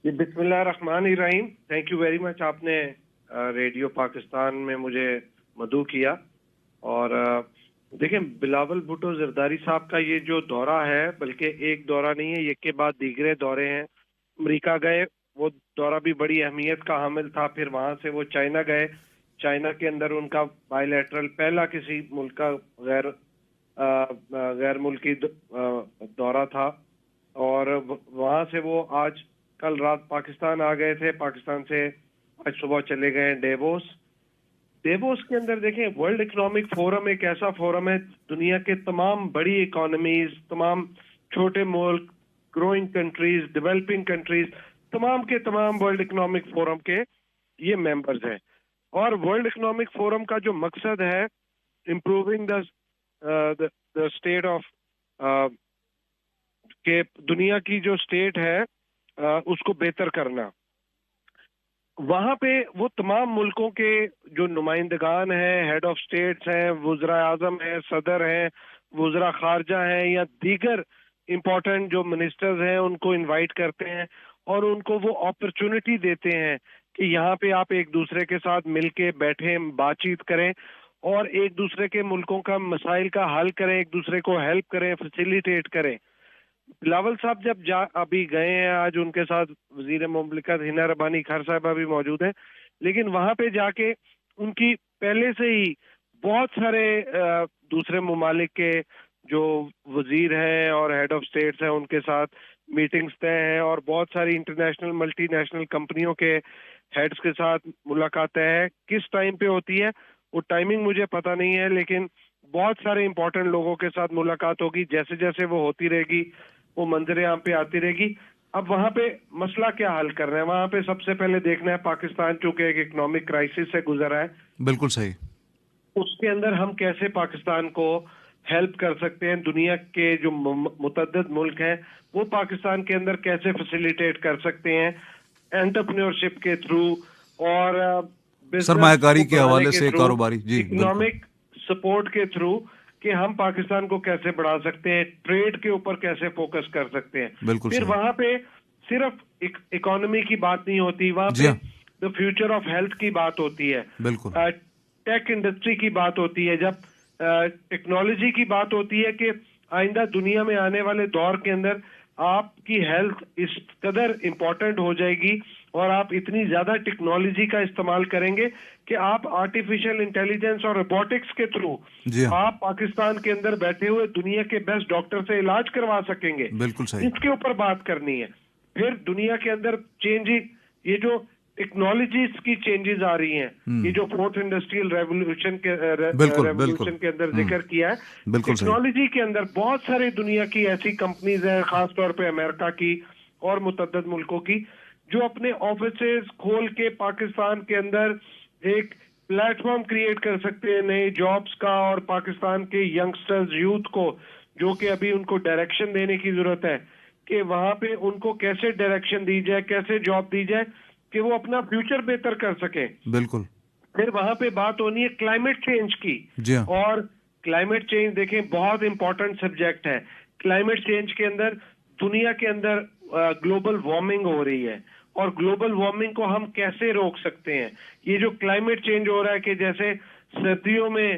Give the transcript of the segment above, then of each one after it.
جی بسم اللہ الرحمن الرحیم. Thank you very much. آپ نے ریڈیو پاکستان میں مجھے مدعو کیا. اور دیکھیں بلاول بھٹو زرداری صاحب کا یہ جو دورہ ہے، بلکہ ایک دورہ نہیں ہے، ایک کے بعد دیگرے دورے ہیں. امریکہ گئے، وہ دورہ بھی بڑی اہمیت کا حامل تھا. پھر وہاں سے وہ چائنا گئے. چائنا کے اندر ان کا بائی لیٹرل پہلا کسی ملک کا غیر ملکی دورہ تھا. اور وہاں سے وہ آج کل رات پاکستان آ گئے تھے. پاکستان سے آج صبح چلے گئے ڈیووس کے اندر. دیکھیں ورلڈ اکنامک فورم ایک ایسا فورم ہے، دنیا کے تمام بڑی اکانومیز، تمام چھوٹے ملک، گروئنگ کنٹریز، ڈیولپنگ کنٹریز، تمام کے تمام ورلڈ اکنامک فورم کے یہ ممبرز ہیں. اور ورلڈ اکنامک فورم کا جو مقصد ہے امپروونگ دا اسٹیٹ آف کہ دنیا کی جو اسٹیٹ ہے اس کو بہتر کرنا. وہاں پہ وہ تمام ملکوں کے جو نمائندگان ہیں، ہیڈ آف اسٹیٹس ہیں، وزراء اعظم ہیں، صدر ہیں، وزراء خارجہ ہیں، یا دیگر امپورٹنٹ جو منسٹرز ہیں، ان کو انوائٹ کرتے ہیں اور ان کو وہ اپرچونٹی دیتے ہیں کہ یہاں پہ آپ ایک دوسرے کے ساتھ مل کے بیٹھیں، بات چیت کریں اور ایک دوسرے کے ملکوں کا مسائل کا حل کریں، ایک دوسرے کو ہیلپ کریں، فیسیلیٹیٹ کریں. بلاول صاحب جب ابھی گئے ہیں، آج ان کے ساتھ وزیر مملکت ہنا ربانی خیر صاحبہ بھی موجود ہیں، لیکن وہاں پہ جا کے ان کی پہلے سے ہی بہت سارے دوسرے ممالک کے جو وزیر ہیں اور ہیڈ آف اسٹیٹس ہیں ان کے ساتھ میٹنگز طے ہیں، اور بہت ساری انٹرنیشنل ملٹی نیشنل کمپنیوں کے ہیڈز کے ساتھ ملاقاتیں ہیں. کس ٹائم پہ ہوتی ہے وہ ٹائمنگ مجھے پتہ نہیں ہے، لیکن بہت سارے امپورٹنٹ لوگوں کے ساتھ ملاقات ہوگی. جیسے جیسے وہ ہوتی رہے گی وہ منظر عام پہ آتی رہے گی. اب وہاں پہ مسئلہ کیا حل کرنا ہے؟ وہاں پہ سب سے پہلے دیکھنا ہے پاکستان چونکہ ایک اکنامک کرائسس سے گزرا ہے. بالکل صحیح. اس کے اندر ہم کیسے پاکستان کو ہیلپ کر سکتے ہیں؟ دنیا کے جو متعدد ملک ہیں وہ پاکستان کے اندر کیسے فیسیلیٹیٹ کر سکتے ہیں انٹرپرینیورشپ کے تھرو اور سرمایہ کاری کے حوالے سے، کاروباری اکنامک سپورٹ کے تھرو کہ ہم پاکستان کو کیسے بڑھا سکتے ہیں، ٹریڈ کے اوپر کیسے فوکس کر سکتے ہیں. پھر وہاں پہ صرف اکانومی کی بات نہیں ہوتی، وہاں پہ دا فیوچر آف ہیلتھ کی بات ہوتی ہے، ٹیک انڈسٹری کی بات ہوتی ہے، جب ٹیکنالوجی کی بات ہوتی ہے کہ آئندہ دنیا میں آنے والے دور کے اندر آپ کی ہیلتھ اس قدر امپورٹنٹ ہو جائے گی اور آپ اتنی زیادہ ٹیکنالوجی کا استعمال کریں گے کہ آپ آرٹیفیشل انٹیلیجنس اور روبوٹکس کے تھرو آپ پاکستان کے اندر بیٹھے ہوئے دنیا کے بیسٹ ڈاکٹر سے علاج کروا سکیں گے. اس کے اوپر بات کرنی ہے. پھر دنیا کے اندر چینجنگ، یہ جو ٹیکنالوجیز کی چینجز آ رہی ہیں، یہ جو فورتھ انڈسٹریل ریولوشن کے اندر ذکر کیا ہے، ٹیکنالوجی کے اندر بہت سارے دنیا کی ایسی کمپنیز ہیں، خاص طور پہ امریکہ کی اور متعدد ملکوں کی، جو اپنے آفیسز کھول کے پاکستان کے اندر ایک پلیٹ فارم کریٹ کر سکتے ہیں نئے جابز کا، اور پاکستان کے ینگسٹرز، یوتھ کو، جو کہ ابھی ان کو ڈائریکشن دینے کی ضرورت ہے کہ وہاں پہ ان کو کیسے ڈائریکشن دی جائے، کیسے جاب دی جائے کہ وہ اپنا فیوچر بہتر کر سکیں. بالکل. پھر وہاں پہ بات ہونی ہے کلائمیٹ چینج کی. اور کلائمیٹ چینج دیکھیں بہت امپورٹنٹ سبجیکٹ ہے. کلائمیٹ چینج کے اندر دنیا کے اندر گلوبل وارمنگ ہو رہی ہے، اور گلوبل وارمنگ کو ہم کیسے روک سکتے ہیں؟ یہ جو کلائمیٹ چینج ہو رہا ہے کہ جیسے سردیوں میں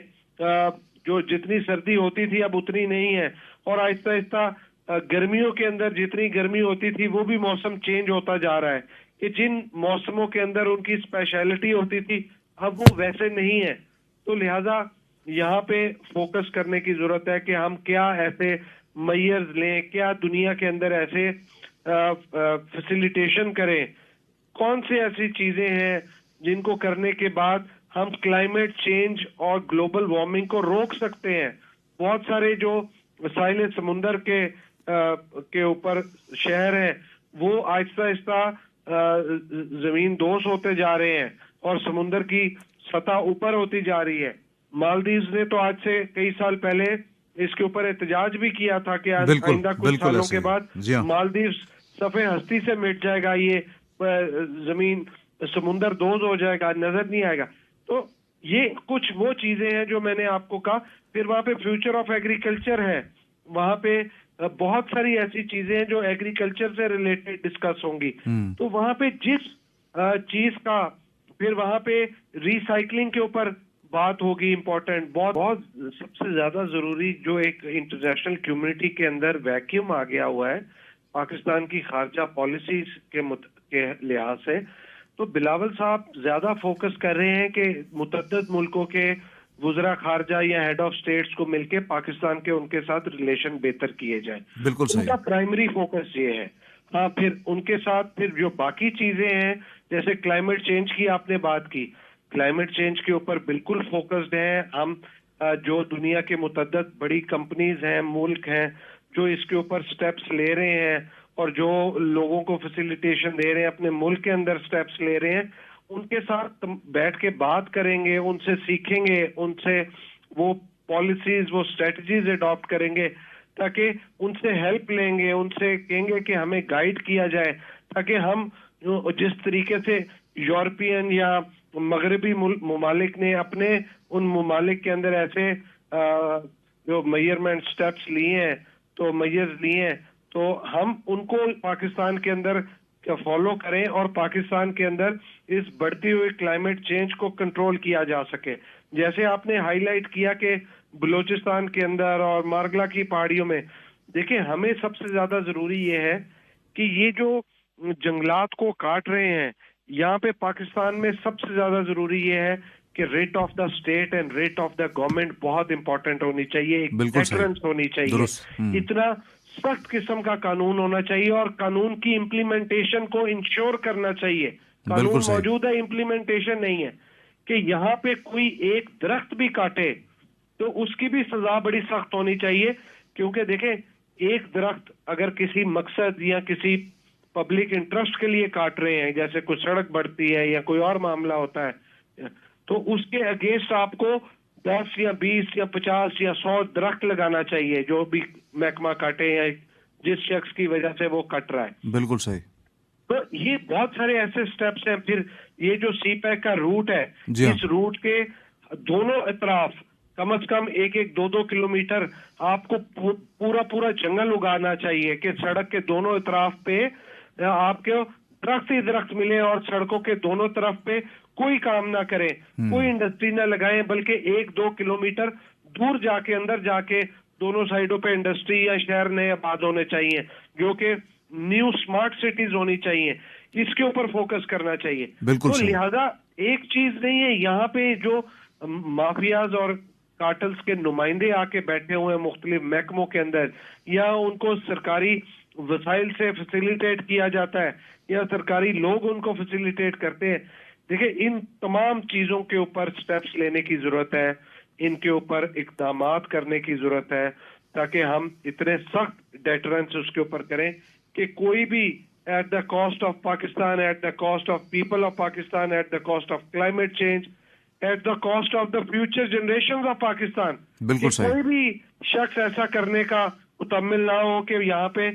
جو جتنی سردی ہوتی تھی اب اتنی نہیں ہے، اور آہستہ آہستہ گرمیوں کے اندر جتنی گرمی ہوتی تھی وہ بھی موسم چینج ہوتا جا رہا ہے کہ جن موسموں کے اندر ان کی اسپیشلٹی ہوتی تھی اب وہ ویسے نہیں ہے. تو لہٰذا یہاں پہ فوکس کرنے کی ضرورت ہے کہ ہم کیا ایسے میئرز لیں، کیا دنیا کے اندر ایسے فیسیلیٹیشن کریں، کون سے ایسی چیزیں ہیں جن کو کرنے کے بعد ہم کلائمیٹ چینج اور گلوبل وارمنگ کو روک سکتے ہیں. بہت سارے جو وسائل سمندر کے اوپر شہر ہیں وہ آہستہ آہستہ زمین دوز ہوتے جا رہے ہیں اور سمندر کی سطح اوپر ہوتی جا رہی ہے. مالدیوز نے تو آج سے کئی سال پہلے اس کے اوپر احتجاج بھی کیا تھا کہ آئندہ کچھ سالوں کے بعد مالدیوز صفحے ہستی سے مٹ جائے گا، یہ زمین سمندر دوز ہو جائے گا، نظر نہیں آئے گا. تو یہ کچھ وہ چیزیں ہیں جو میں نے آپ کو کہا. پھر وہاں پہ فیوچر آف ایگریکلچر ہے، وہاں پہ بہت ساری ایسی چیزیں ہیں جو ایگریکلچر سے ریلیٹڈ ڈسکس ہوں گی. تو وہاں پہ جس چیز کا پھر وہاں پہ ریسائکلنگ کے اوپر بات ہوگی امپورٹنٹ. بہت سب سے زیادہ ضروری جو ایک انٹرنیشنل کمیونٹی کے اندر ویکیوم آ گیا ہوا ہے پاکستان کی خارجہ پالیسیز کے لحاظ سے, تو بلاول صاحب زیادہ فوکس کر رہے ہیں کہ متعدد ملکوں کے وزراء خارجہ یا ہیڈ آف سٹیٹس کو مل کے پاکستان کے ان کے ساتھ ریلیشن بہتر کیے جائیں. بالکل صحیح. ان کا پرائمری فوکس یہ ہے. ہاں پھر ان کے ساتھ پھر جو باقی چیزیں ہیں جیسے کلائمیٹ چینج کی آپ نے بات کی, کلائمیٹ چینج کے اوپر بالکل فوکسڈ ہیں ہم. جو دنیا کے متعدد بڑی کمپنیز ہیں, ملک ہیں جو اس کے اوپر سٹیپس لے رہے ہیں اور جو لوگوں کو فیسیلیٹیشن دے رہے ہیں, اپنے ملک کے اندر سٹیپس لے رہے ہیں, ان کے ساتھ بیٹھ کے بات کریں گے, ان سے سیکھیں گے, ان سے وہ پالیسیز وہ اسٹریٹجیز اڈاپٹ کریں گے تاکہ ان سے ہیلپ لیں گے, ان سے کہیں گے کہ ہمیں گائیڈ کیا جائے تاکہ ہم جس طریقے سے یورپین یا مغربی ممالک نے اپنے ان ممالک کے اندر ایسے جو میئرمنٹ سٹیپس لیے ہیں تو میئرز لیے ہیں, تو ہم ان کو پاکستان کے اندر فالو کریں اور پاکستان کے اندر اس بڑھتی ہوئی کلائمیٹ چینج کو کنٹرول کیا جا سکے. جیسے آپ نے ہائی لائٹ کیا کہ بلوچستان کے اندر اور مارگلا کی پہاڑیوں میں, دیکھیں ہمیں سب سے زیادہ ضروری یہ ہے کہ یہ جو جنگلات کو کاٹ رہے ہیں یہاں پہ پاکستان میں سب سے زیادہ ضروری یہ ہے کہ rate of the state and rate of the government بہت امپورٹنٹ ہونی چاہیے, ایک ڈیٹرنس ہونی چاہیے, اتنا سخت قسم کا قانون ہونا چاہیے اور قانون کی امپلیمنٹیشن کو انشور کرنا چاہیے. قانون موجود ہے, امپلیمنٹیشن نہیں ہے. کہ یہاں پہ کوئی ایک درخت بھی کاٹے تو اس کی بھی سزا بڑی سخت ہونی چاہیے, کیونکہ دیکھیں ایک درخت اگر کسی مقصد یا کسی پبلک انٹرسٹ کے لیے کاٹ رہے ہیں, جیسے کوئی سڑک بڑھتی ہے یا کوئی اور معاملہ ہوتا ہے, تو اس کے اگینسٹ آپ کو 10 یا 20 یا 50 یا 100 درخت لگانا چاہیے جو بھی محکمہ کاٹے یا جس شخص کی وجہ سے وہ کٹ رہا ہے. بالکل صحیح. تو یہ بہت سارے ایسے سٹیپس ہیں. پھر یہ جو سی پیک کا روٹ ہے, اس روٹ کے دونوں اطراف کم از کم 1-2 کلومیٹر آپ کو پورا جنگل اگانا چاہیے کہ سڑک کے دونوں اطراف پہ آپ کے درخت ہی درخت ملے اور سڑکوں کے دونوں طرف پہ کوئی کام نہ کریں, کوئی انڈسٹری نہ لگائیں, بلکہ 1-2 کلومیٹر دور جا کے اندر جا کے دونوں سائڈوں پہ انڈسٹری یا شہر نئے آباد ہونے چاہیے جو کہ نیو سمارٹ سٹیز ہونی چاہیے. اس کے اوپر فوکس کرنا چاہیے. تو لہذا ایک چیز نہیں ہے, یہاں پہ جو مافیاز اور کارٹلز کے نمائندے آ کے بیٹھے ہوئے ہیں مختلف محکموں کے اندر, یا ان کو سرکاری وسائل سے فیسیلیٹیٹ کیا جاتا ہے یا سرکاری لوگ ان کو فیسیلیٹیٹ کرتے ہیں. دیکھیں ان تمام چیزوں کے اوپر سٹیپس لینے کی ضرورت ہے, ان کے اوپر اقدامات کرنے کی ضرورت ہے تاکہ ہم اتنے سخت ڈیٹرنس اس کے اوپر کریں کہ کوئی بھی at the cost of Pakistan, at the cost of people of Pakistan, at the cost of climate change, at the cost of the future generation of Pakistan, کوئی بھی شخص ایسا کرنے کا متمل نہ ہو کہ یہاں پہ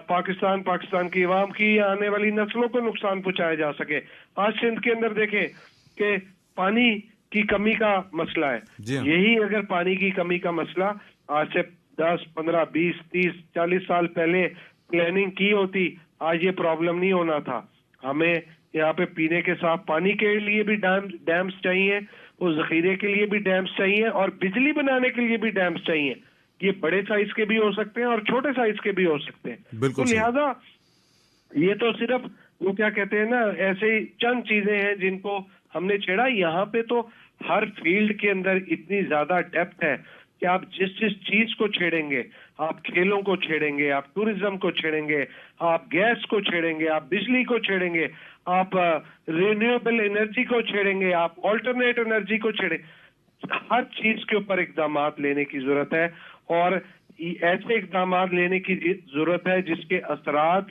پاکستان کی عوام کی یا آنے والی نسلوں کو نقصان پہنچایا جا سکے. آج سندھ کے اندر دیکھیں کہ پانی کی کمی کا مسئلہ ہے. یہی اگر پانی کی کمی کا مسئلہ آج سے 10, 15, 20, 30, 40 سال پہلے پلاننگ کی ہوتی, آج یہ پرابلم نہیں ہونا تھا. ہمیں یہاں پہ پینے کے صاف پانی کے لیے بھی ڈیمز چاہیے, وہ ذخیرے کے لیے بھی ڈیمز چاہیے, اور بجلی بنانے کے لیے بھی ڈیمز چاہیے. یہ بڑے سائز کے بھی ہو سکتے ہیں اور چھوٹے سائز کے بھی ہو سکتے ہیں. تو لہذا یہ تو صرف وہ کیا کہتے ہیں نا, ایسے چند چیزیں ہیں جن کو ہم نے چھیڑا. یہاں پہ تو ہر فیلڈ کے اندر اتنی زیادہ ڈیپتھ ہے کہ آپ جس چیز کو چھیڑیں گے, آپ کھیلوں کو چھیڑیں گے, آپ ٹورزم کو چھیڑیں گے, آپ گیس کو چھیڑیں گے, آپ بجلی کو چھیڑیں گے, آپ رینیویبل انرجی کو چھیڑیں گے, آپ آلٹرنیٹ انرجی کو چھیڑیں, ہر چیز کے اوپر اقدامات لینے کی ضرورت ہے. اور ایسے اقدامات لینے کی ضرورت ہے جس کے اثرات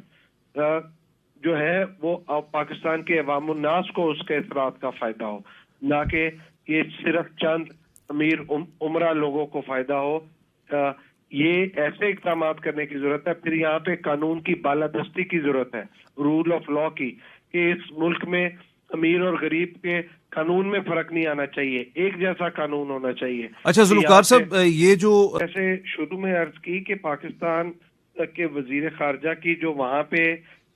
جو ہے وہ پاکستان کے عوام الناس کو اس کے اثرات کا فائدہ ہو, نہ کہ یہ صرف چند امیر عمرہ لوگوں کو فائدہ ہو. یہ ایسے اقدامات کرنے کی ضرورت ہے. پھر یہاں پہ قانون کی بالادستی کی ضرورت ہے, رول آف لا کی, کہ اس ملک میں امیر اور غریب کے قانون میں فرق نہیں آنا چاہیے, ایک جیسا قانون ہونا چاہیے. اچھا ذوالفقار صاحب, یہ جو جیسے شروع میں عرض کی کہ پاکستان کے وزیر خارجہ کی جو وہاں پہ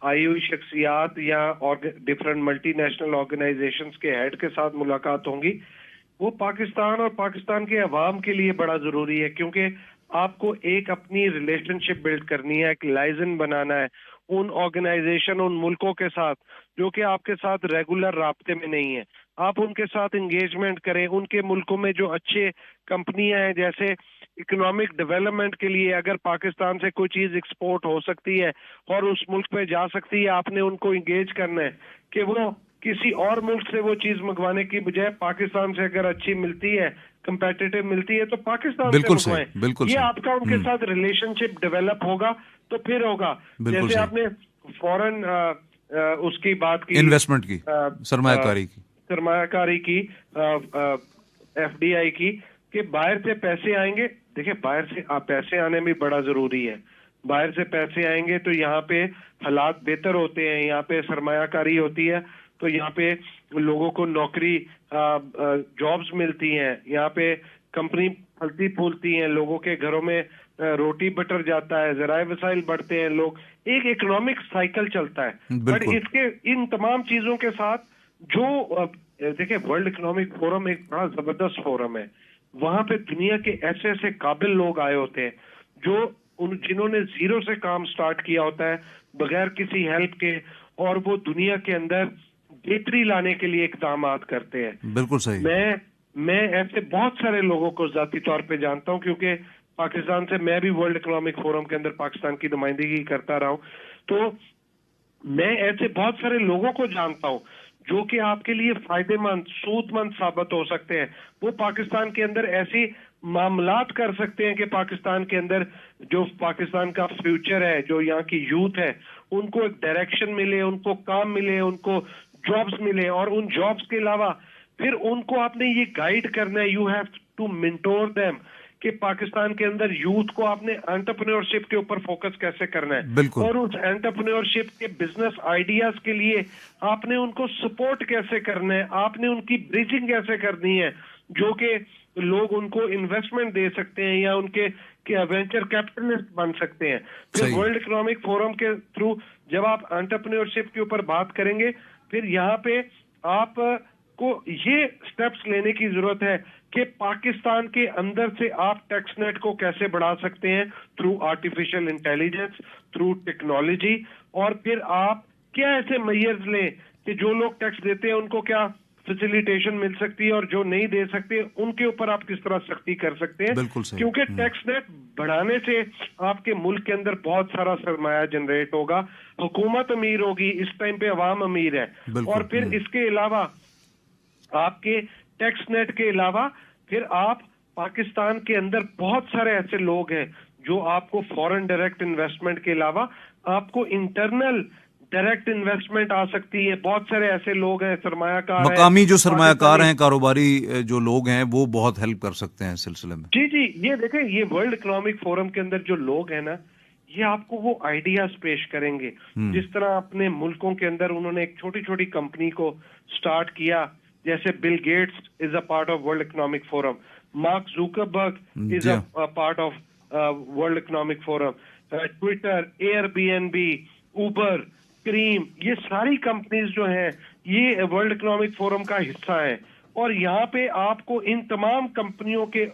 آئی ہوئی شخصیات یا ڈفرنٹ ملٹی نیشنل آرگنائزیشنز کے ہیڈ کے ساتھ ملاقات ہوں گی، وہ پاکستان اور پاکستان کے عوام کے لیے بڑا ضروری ہے، کیونکہ آپ کو ایک اپنی ریلیشن شپ بلڈ کرنی ہے، ایک لائزن بنانا ہے ان آرگنائزیشن، ان ملکوں کے ساتھ جو کہ آپ کے ساتھ ریگولر رابطے میں نہیں ہے. آپ ان کے ساتھ انگیجمنٹ کریں. ان کے ملکوں میں جو اچھے کمپنیاں ہیں، جیسے اکنامک ڈیولپمنٹ کے لیے اگر پاکستان سے کوئی چیز ایکسپورٹ ہو سکتی ہے اور اس ملک پہ جا سکتی ہے، آپ نے ان کو انگیج کرنا ہے کہ وہ کسی اور ملک سے وہ چیز منگوانے کی بجائے پاکستان سے اگر اچھی ملتی ہے، کمپیٹیٹو ملتی ہے، تو پاکستان سے منگوائیں. یہ آپ کا ان کے ساتھ ریلیشن شپ ڈیولپ ہوگا تو پھر ہوگا. جیسے آپ نے فورن اس کی بات کی، انویسٹمنٹ کی، سرمایہ کاری کی، ایف ڈی آئی کی، کہ باہر سے پیسے آئیں گے. دیکھیں، باہر سے پیسے آنے میں بڑا ضروری ہے. باہر سے پیسے آئیں گے تو یہاں پہ حالات بہتر ہوتے ہیں، یہاں پہ سرمایہ کاری ہوتی ہے، تو یہاں پہ لوگوں کو نوکری، جابز ملتی ہیں، یہاں پہ کمپنی پھلتی پھولتی ہیں، لوگوں کے گھروں میں روٹی بٹر جاتا ہے، ذرائع وسائل بڑھتے ہیں، لوگ ایک اکنامک سائیکل چلتا ہے. بٹ اس کے ان تمام چیزوں کے ساتھ جو دیکھیں، ورلڈ اکنامک فورم ایک بڑا زبردست فورم ہے. وہاں پہ دنیا کے ایسے ایسے قابل لوگ آئے ہوتے ہیں جنہوں نے زیرو سے کام سٹارٹ کیا ہوتا ہے بغیر کسی ہیلپ کے، اور وہ دنیا کے اندر بہتری لانے کے لیے اقدامات کرتے ہیں. بالکل صحیح. میں ایسے بہت سارے لوگوں کو ذاتی طور پہ جانتا ہوں، کیونکہ پاکستان سے میں بھی ورلڈ اکنامک فورم کے اندر پاکستان کی نمائندگی کرتا رہا ہوں. تو میں ایسے بہت سارے لوگوں کو جانتا ہوں جو کہ آپ کے لیے فائدے مند، سود مند ثابت ہو سکتے ہیں. وہ پاکستان کے اندر ایسی معاملات کر سکتے ہیں کہ پاکستان کے اندر جو پاکستان کا فیوچر ہے، جو یہاں کی یوتھ ہے، ان کو ایک ڈائریکشن ملے، ان کو کام ملے، ان کو جابز ملے. اور ان جابز کے علاوہ پھر ان کو آپ نے یہ گائیڈ کرنا ہے، you have to mentor them, کہ پاکستان کے اندر یوتھ کو آپ نے انٹرپرینورشپ کے اوپر فوکس کیسے کرنا ہے، اور اس انٹرپرینورشپ کے بزنس آئیڈیاز کے لیے آپ نے ان کو سپورٹ کیسے کرنا ہے، آپ نے ان کی بریجنگ کیسے کرنی ہے، جو کہ لوگ ان کو انویسٹمنٹ دے سکتے ہیں یا ان کے وینچر کیپٹلسٹ بن سکتے ہیں. پھر ورلڈ اکنامک فورم کے تھرو جب آپ انٹرپرینورشپ کے اوپر بات کریں گے، پھر یہاں پہ آپ کو یہ سٹیپس لینے کی ضرورت ہے کہ پاکستان کے اندر سے آپ ٹیکس نیٹ کو کیسے بڑھا سکتے ہیں through artificial intelligence, through technology. اور پھر آپ کیا ایسے میئرز لیں کہ جو لوگ ٹیکس دیتے ہیں ان کو کیا فیسیلیٹیشن مل سکتی ہے، اور جو نہیں دے سکتے ان کے اوپر آپ کس طرح سختی کر سکتے ہیں. کیونکہ ٹیکس نیٹ بڑھانے سے آپ کے ملک کے اندر بہت سارا سرمایہ جنریٹ ہوگا، حکومت امیر ہوگی، اس ٹائم پہ عوام امیر ہے. اور پھر اس کے علاوہ آپ کے ٹیکس نیٹ کے علاوہ پھر آپ پاکستان کے اندر بہت سارے ایسے لوگ ہیں جو آپ کو فورن ڈائریکٹ انویسٹمنٹ کے علاوہ آپ کو انٹرنل ڈائریکٹ انویسٹمنٹ آ سکتی ہے. بہت سارے ایسے لوگ ہیں، سرمایہ کار، مقامی جو سرمایہ کار ہیں، کاروباری جو لوگ ہیں، وہ بہت ہیلپ کر سکتے ہیں اس سلسلے میں. جی یہ دیکھیں، یہ ورلڈ اکنامک فورم کے اندر جو لوگ ہیں نا، یہ آپ کو وہ آئیڈیاز پیش کریں گے. جس طرح اپنے ملکوں کے اندر انہوں نے ایک چھوٹی چھوٹی کمپنی کو سٹارٹ کیا، جیسے Bill Gates is a part of World Economic Forum, Mark Zuckerberg is a part of World Economic Forum, Twitter, Airbnb, Uber, Careem, یہ ساری کمپنیز جو ہیں یہ ورلڈ اکنامک فورم کا حصہ ہیں. اور یہاں پہ آپ کو ان تمام کمپنیوں کے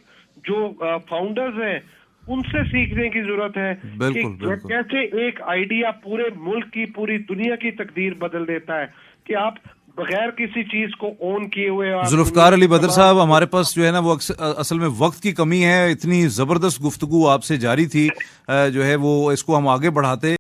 جو فاؤنڈرز ہیں ان سے سیکھنے کی ضرورت ہے کہ کیسے ایک آئیڈیا پورے ملک کی، پوری دنیا کی تقدیر بدل دیتا ہے، کہ آپ بغیر کسی چیز کو اون کیے ہوئے. ذوالفقار علی بدر صاحب، ہمارے پاس جو ہے نا وہ اصل میں وقت کی کمی ہے. اتنی زبردست گفتگو آپ سے جاری تھی، جو ہے وہ اس کو ہم آگے بڑھاتے